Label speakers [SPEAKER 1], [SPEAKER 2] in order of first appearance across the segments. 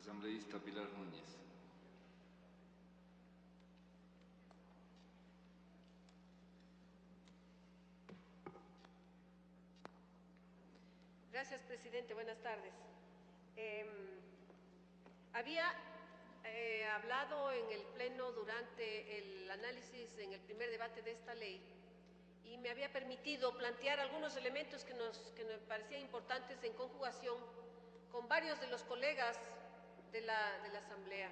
[SPEAKER 1] Asambleísta Pilar Núñez.
[SPEAKER 2] Gracias, presidente. Buenas tardes. Había hablado en el Pleno durante el análisis en el primer debate de esta ley y me había permitido plantear algunos elementos que me parecían importantes en conjugación con varios de los colegas de la Asamblea.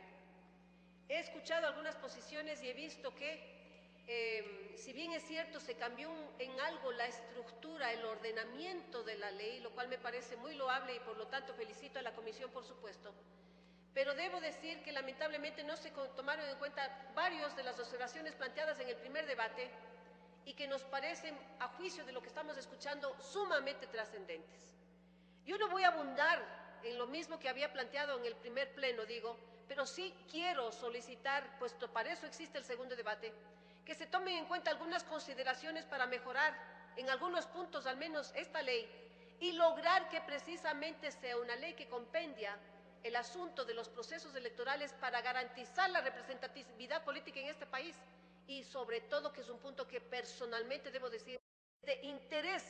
[SPEAKER 2] He escuchado algunas posiciones y he visto que si bien es cierto, se cambió en algo la estructura, el ordenamiento de la ley, lo cual me parece muy loable y por lo tanto felicito a la Comisión, por supuesto, pero debo decir que lamentablemente no se tomaron en cuenta varias de las observaciones planteadas en el primer debate y que nos parecen, a juicio de lo que estamos escuchando, sumamente trascendentes. Yo no voy a abundar en lo mismo que había planteado en el primer pleno, pero sí quiero solicitar, puesto para eso existe el segundo debate, que se tomen en cuenta algunas consideraciones para mejorar en algunos puntos al menos esta ley y lograr que precisamente sea una ley que compendia el asunto de los procesos electorales para garantizar la representatividad política en este país y sobre todo, que es un punto que personalmente debo decir, de interés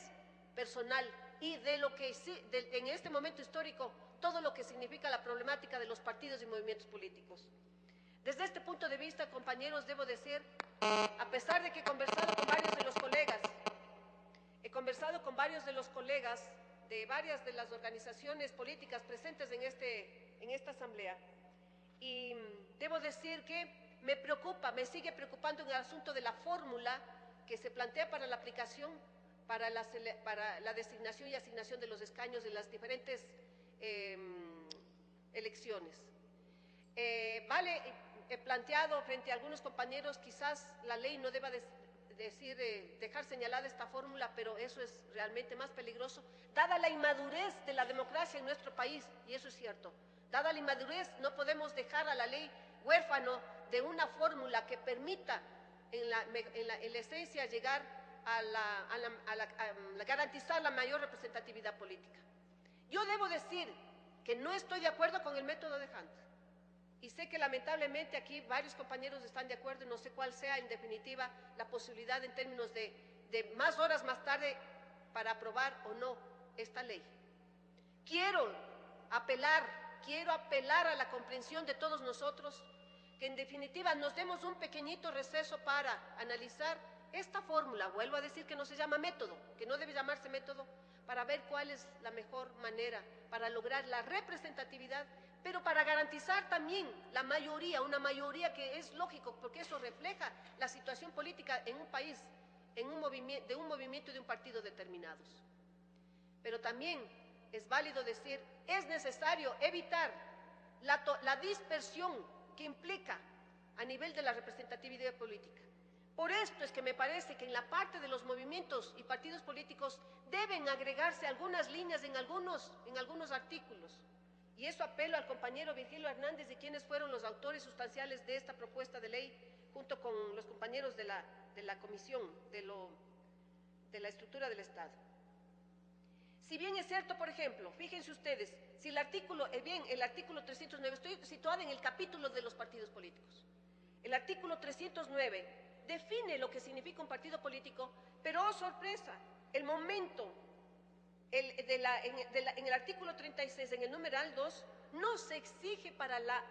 [SPEAKER 2] personal y de lo que en este momento histórico, todo lo que significa la problemática de los partidos y movimientos políticos. Desde este punto de vista, compañeros, debo decir, a pesar de que he conversado con varios de los colegas, de varias de las organizaciones políticas presentes en esta asamblea, y debo decir que me sigue preocupando el asunto de la fórmula que se plantea para la aplicación, para la designación y asignación de los escaños en las diferentes elecciones. He planteado frente a algunos compañeros, quizás la ley no deba dejar señalada esta fórmula, pero eso es realmente más peligroso, dada la inmadurez de la democracia en nuestro país, y eso es cierto. Dada la inmadurez, no podemos dejar a la ley huérfano de una fórmula que permita en la esencia llegar a garantizar la mayor representatividad política. Yo debo decir que no estoy de acuerdo con el método de Hunt. Y sé que lamentablemente aquí varios compañeros están de acuerdo y no sé cuál sea en definitiva la posibilidad en términos de más horas más tarde para aprobar o no esta ley. Quiero apelar a la comprensión de todos nosotros, que en definitiva nos demos un pequeñito receso para analizar esta fórmula. Vuelvo a decir que no se llama método, que no debe llamarse método, para ver cuál es la mejor manera para lograr la representatividad, pero para garantizar también la mayoría, una mayoría que es lógico, porque eso refleja la situación política en un país, de un movimiento y de un partido determinados. Pero también es válido decir, es necesario evitar la dispersión que implica a nivel de la representatividad política. Por esto es que me parece que en la parte de los movimientos y partidos políticos deben agregarse algunas líneas en algunos artículos. Y eso apelo al compañero Virgilio Hernández, de quienes fueron los autores sustanciales de esta propuesta de ley, junto con los compañeros de la Comisión de la Estructura del Estado. Si bien es cierto, por ejemplo, fíjense ustedes, si el artículo 309, estoy situada en el capítulo de los partidos políticos. El artículo 309 define lo que significa un partido político, pero, oh sorpresa, el momento, en el artículo 36, en el numeral 2, no se exige para la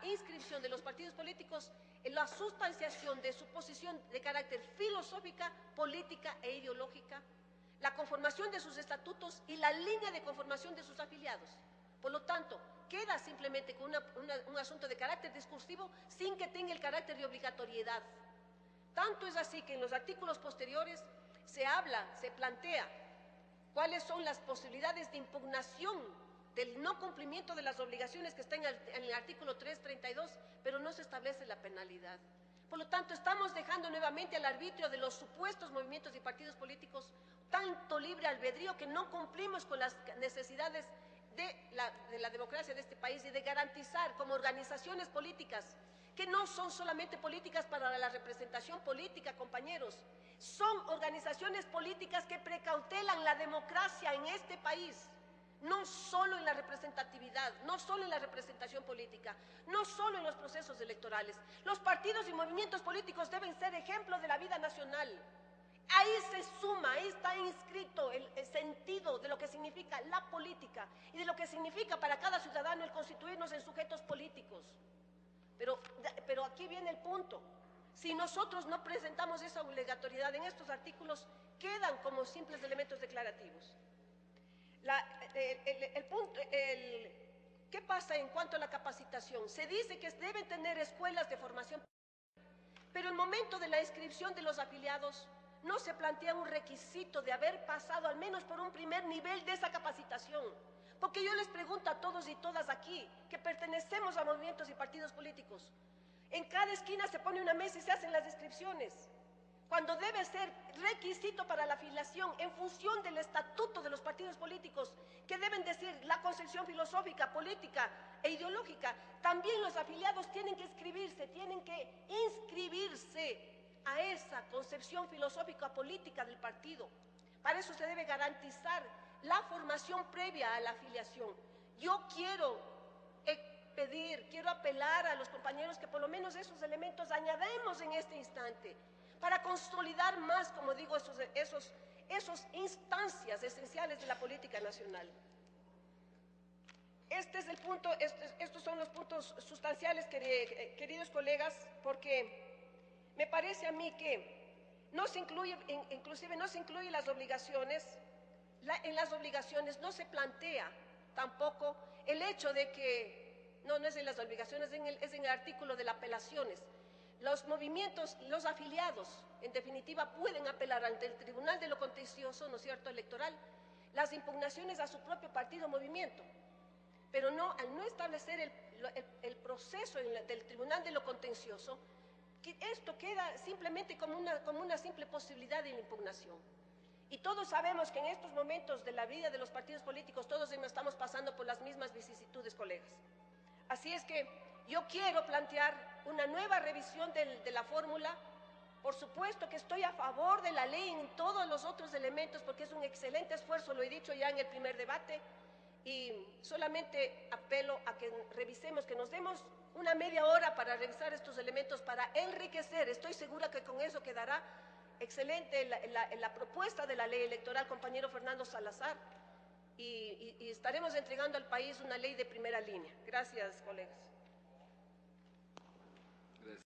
[SPEAKER 2] inscripción de los partidos políticos la sustanciación de su posición de carácter filosófica, política e ideológica, la conformación de sus estatutos y la línea de conformación de sus afiliados. Por lo tanto, queda simplemente con un asunto de carácter discursivo sin que tenga el carácter de obligatoriedad. Tanto es así que en los artículos posteriores se plantea cuáles son las posibilidades de impugnación del no cumplimiento de las obligaciones que está en el artículo 332, pero no se establece la penalidad. Por lo tanto, estamos dejando nuevamente al arbitrio de los supuestos movimientos y partidos políticos tanto libre albedrío que no cumplimos con las necesidades de la democracia de este país y de garantizar como organizaciones políticas que no son solamente políticas para la representación política, compañeros, son organizaciones políticas que precautelan la democracia en este país. no solo en la representatividad, no solo en la representación política, no solo en los procesos electorales. Los partidos y movimientos políticos deben ser ejemplo de la vida nacional. Ahí se suma, ahí está inscrito el sentido de lo que significa la política y de lo que significa para cada ciudadano el constituirnos en sujetos políticos. Pero aquí viene el punto. Si nosotros no presentamos esa obligatoriedad en estos artículos, quedan como simples elementos declarativos. ¿Qué pasa en cuanto a la capacitación? Se dice que deben tener escuelas de formación, pero el momento de la inscripción de los afiliados no se plantea un requisito de haber pasado al menos por un primer nivel de esa capacitación. Porque yo les pregunto a todos y todas aquí, que pertenecemos a movimientos y partidos políticos, en cada esquina se pone una mesa y se hacen las inscripciones, cuando debe ser requisito para la afiliación en función del estatuto de los partidos políticos, que deben decir la concepción filosófica, política e ideológica. También los afiliados tienen que inscribirse a esa concepción filosófica política del partido. Para eso se debe garantizar la formación previa a la afiliación. Yo quiero apelar a los compañeros que por lo menos esos elementos añadamos en este instante, para consolidar más, como digo, esas instancias esenciales de la política nacional. Este es el punto, estos son los puntos sustanciales, queridos colegas, porque me parece a mí que no se incluye, inclusive no se incluye las obligaciones, en las obligaciones no se plantea tampoco el hecho de que, no es en las obligaciones, es en el artículo de las apelaciones. Los movimientos, los afiliados, en definitiva, pueden apelar ante el Tribunal de lo Contencioso, ¿no es cierto?, electoral, las impugnaciones a su propio partido o movimiento. Pero al no establecer el proceso del Tribunal de lo Contencioso, esto queda simplemente como una simple posibilidad de la impugnación. Y todos sabemos que en estos momentos de la vida de los partidos políticos, todos estamos pasando por las mismas vicisitudes, colegas. Así es que yo quiero plantear una nueva revisión de la fórmula. Por supuesto que estoy a favor de la ley en todos los otros elementos, porque es un excelente esfuerzo, lo he dicho ya en el primer debate, y solamente apelo a que revisemos, que nos demos una media hora para revisar estos elementos, para enriquecer. Estoy segura que con eso quedará excelente la propuesta de la ley electoral, compañero Fernando Salazar, y estaremos entregando al país una ley de primera línea. Gracias, colegas.